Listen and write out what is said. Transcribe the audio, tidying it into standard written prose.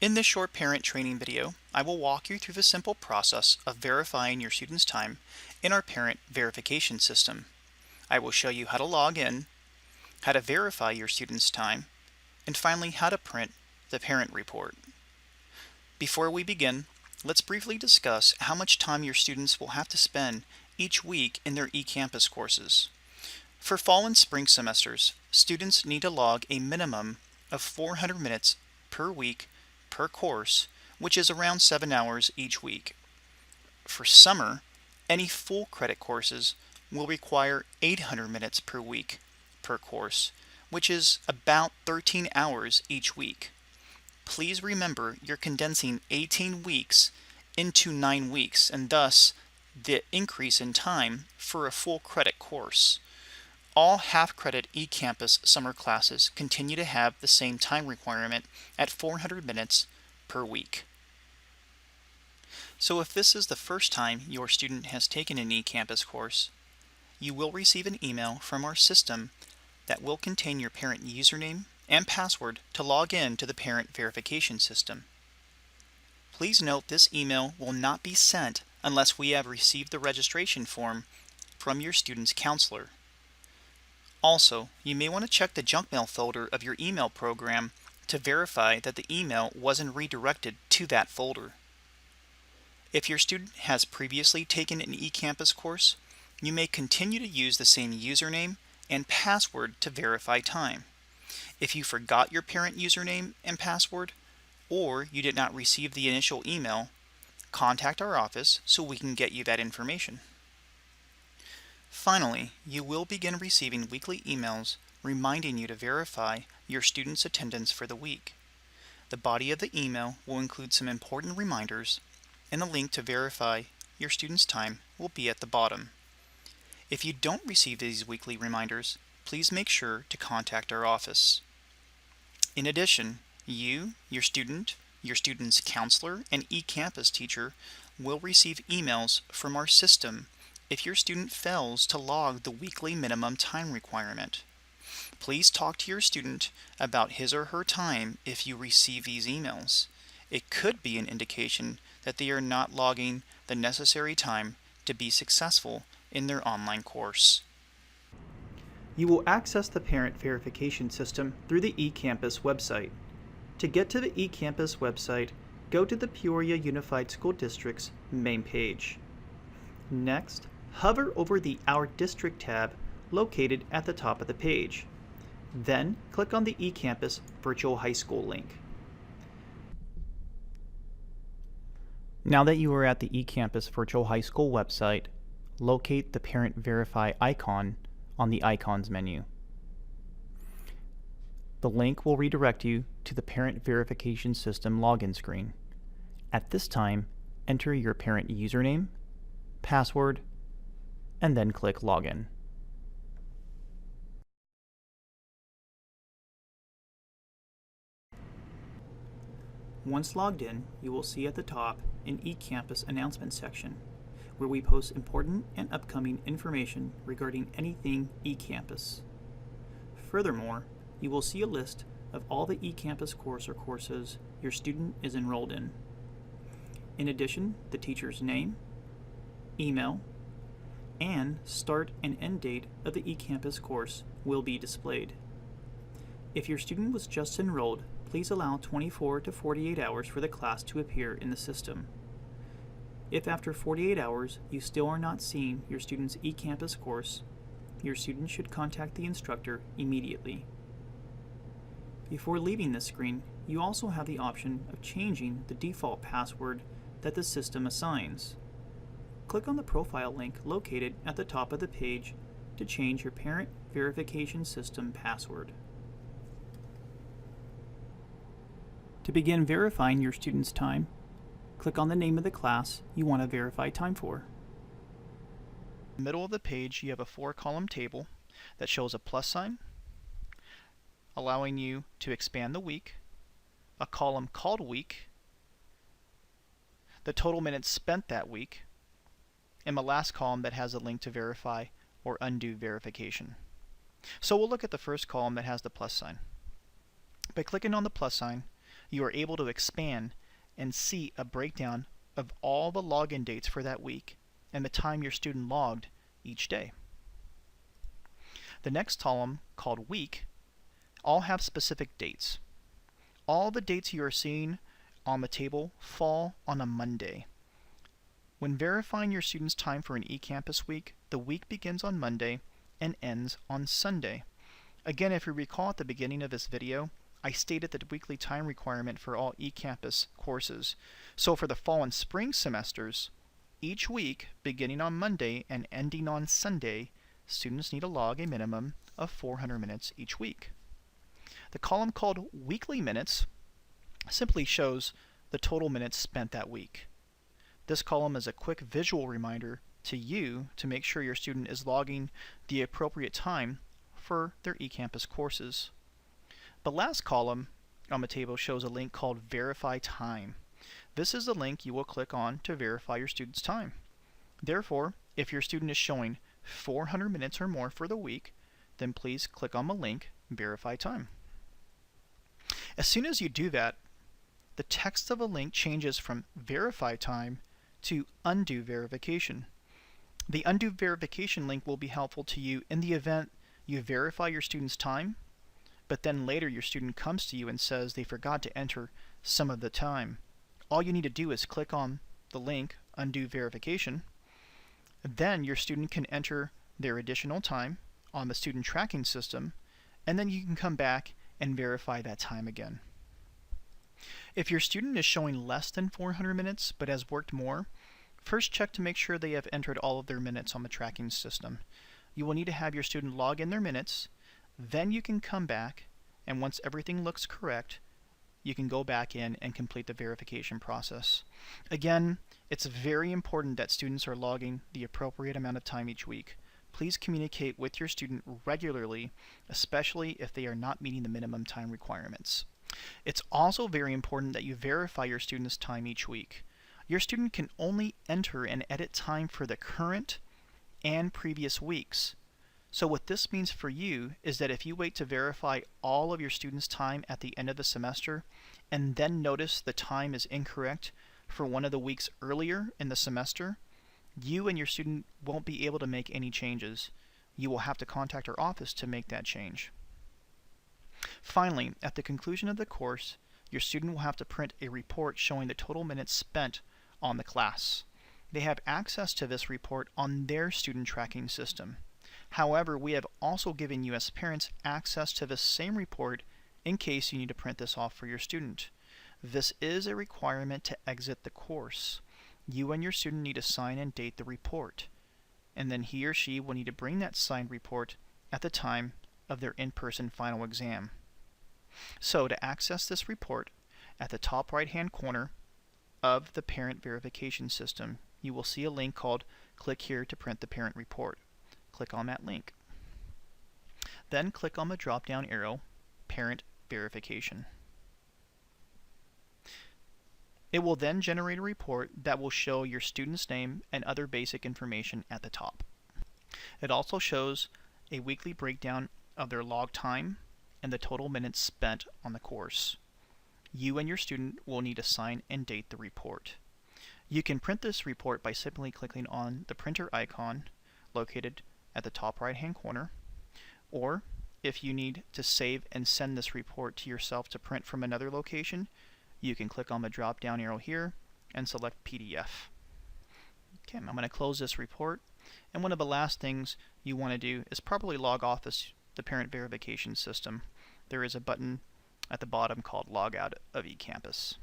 In this short parent training video, I will walk you through the simple process of verifying your student's time in our parent verification system. I will show you how to log in, how to verify your student's time, and finally how to print the parent report. Before we begin, let's briefly discuss how much time your students will have to spend each week in their eCampus courses. For fall and spring semesters, students need to log a minimum of 400 minutes per week per course, which is around 7 hours each week. For summer, any full credit courses will require 800 minutes per week per course, which is about 13 hours each week. Please remember you're condensing 18 weeks into 9 weeks, and thus the increase in time for a full credit course. All half-credit eCampus summer classes continue to have the same time requirement at 400 minutes per week. So if this is the first time your student has taken an eCampus course, you will receive an email from our system that will contain your parent username and password to log in to the parent verification system. Please note this email will not be sent unless we have received the registration form from your student's counselor. Also, you may want to check the junk mail folder of your email program to verify that the email wasn't redirected to that folder. If your student has previously taken an eCampus course, you may continue to use the same username and password to verify time. If you forgot your parent username and password, or you did not receive the initial email, contact our office so we can get you that information. Finally, you will begin receiving weekly emails reminding you to verify your student's attendance for the week. The body of the email will include some important reminders, and a link to verify your student's time will be at the bottom. If you don't receive these weekly reminders, please make sure to contact our office. In addition, you, your student's counselor, and eCampus teacher will receive emails from our system if your student fails to log the weekly minimum time requirement. Please talk to your student about his or her time if you receive these emails. It could be an indication that they are not logging the necessary time to be successful in their online course. You will access the parent verification system through the eCampus website. To get to the eCampus website, go to the Peoria Unified School District's main page. Next, hover over the Our District tab located at the top of the page. Then, click on the eCampus Virtual High School link. Now that you are at the eCampus Virtual High School website, locate the Parent Verify icon on the Icons menu. The link will redirect you to the Parent Verification System login screen. At this time, enter your parent username, password, and then click Login. Once logged in, you will see at the top an eCampus announcement section, where we post important and upcoming information regarding anything eCampus. Furthermore, you will see a list of all the eCampus course or courses your student is enrolled in. In addition, the teacher's name, email, and start and end date of the eCampus course will be displayed. If your student was just enrolled, please allow 24 to 48 hours for the class to appear in the system. If after 48 hours you still are not seeing your student's eCampus course, your student should contact the instructor immediately. Before leaving this screen, you also have the option of changing the default password that the system assigns. Click on the profile link located at the top of the page to change your parent verification system password. To begin verifying your student's time, click on the name of the class you want to verify time for. In the middle of the page, you have a 4-column table that shows a plus sign, allowing you to expand the week, a column called week, the total minutes spent that week, and the last column that has a link to verify or undo verification. So we'll look at the first column that has the plus sign. By clicking on the plus sign, you are able to expand and see a breakdown of all the login dates for that week and the time your student logged each day. The next column, called Week, all have specific dates. All the dates you are seeing on the table fall on a Monday. When verifying your student's time for an eCampus week, the week begins on Monday and ends on Sunday. Again, if you recall at the beginning of this video, I stated the weekly time requirement for all eCampus courses. So for the fall and spring semesters, each week, beginning on Monday and ending on Sunday, students need to log a minimum of 400 minutes each week. The column called Weekly Minutes simply shows the total minutes spent that week. This column is a quick visual reminder to you to make sure your student is logging the appropriate time for their eCampus courses. The last column on the table shows a link called Verify Time. This is the link you will click on to verify your student's time. Therefore, if your student is showing 400 minutes or more for the week, then please click on the link Verify Time. As soon as you do that, the text of a link changes from Verify Time to Undo Verification. The Undo Verification link will be helpful to you in the event you verify your student's time, but then later your student comes to you and says they forgot to enter some of the time. All you need to do is click on the link Undo Verification. Then your student can enter their additional time on the student tracking system, and then you can come back and verify that time again. If your student is showing less than 400 minutes but has worked more, first check to make sure they have entered all of their minutes on the tracking system. You will need to have your student log in their minutes, then you can come back, and once everything looks correct, you can go back in and complete the verification process. Again, it's very important that students are logging the appropriate amount of time each week. Please communicate with your student regularly, especially if they are not meeting the minimum time requirements. It's also very important that you verify your student's time each week. Your student can only enter and edit time for the current and previous weeks. So what this means for you is that if you wait to verify all of your students' time at the end of the semester and then notice the time is incorrect for one of the weeks earlier in the semester, you and your student won't be able to make any changes. You will have to contact our office to make that change. Finally, at the conclusion of the course, your student will have to print a report showing the total minutes spent on the class. They have access to this report on their student tracking system. However, we have also given you as parents access to the same report in case you need to print this off for your student. This is a requirement to exit the course. You and your student need to sign and date the report, and then he or she will need to bring that signed report at the time of their in-person final exam. So to access this report, at the top right-hand corner of the parent verification system, you will see a link called Click here to print the parent report. Click on that link. Then click on the drop-down arrow, Parent Verification. It will then generate a report that will show your student's name and other basic information at the top. It also shows a weekly breakdown of their log time and the total minutes spent on the course. You and your student will need to sign and date the report. You can print this report by simply clicking on the printer icon located at the top right-hand corner, or if you need to save and send this report to yourself to print from another location, you can click on the drop-down arrow here and select PDF. Okay, I'm going to close this report, and one of the last things you want to do is properly log off the parent verification system. There is a button at the bottom called Log Out of eCampus.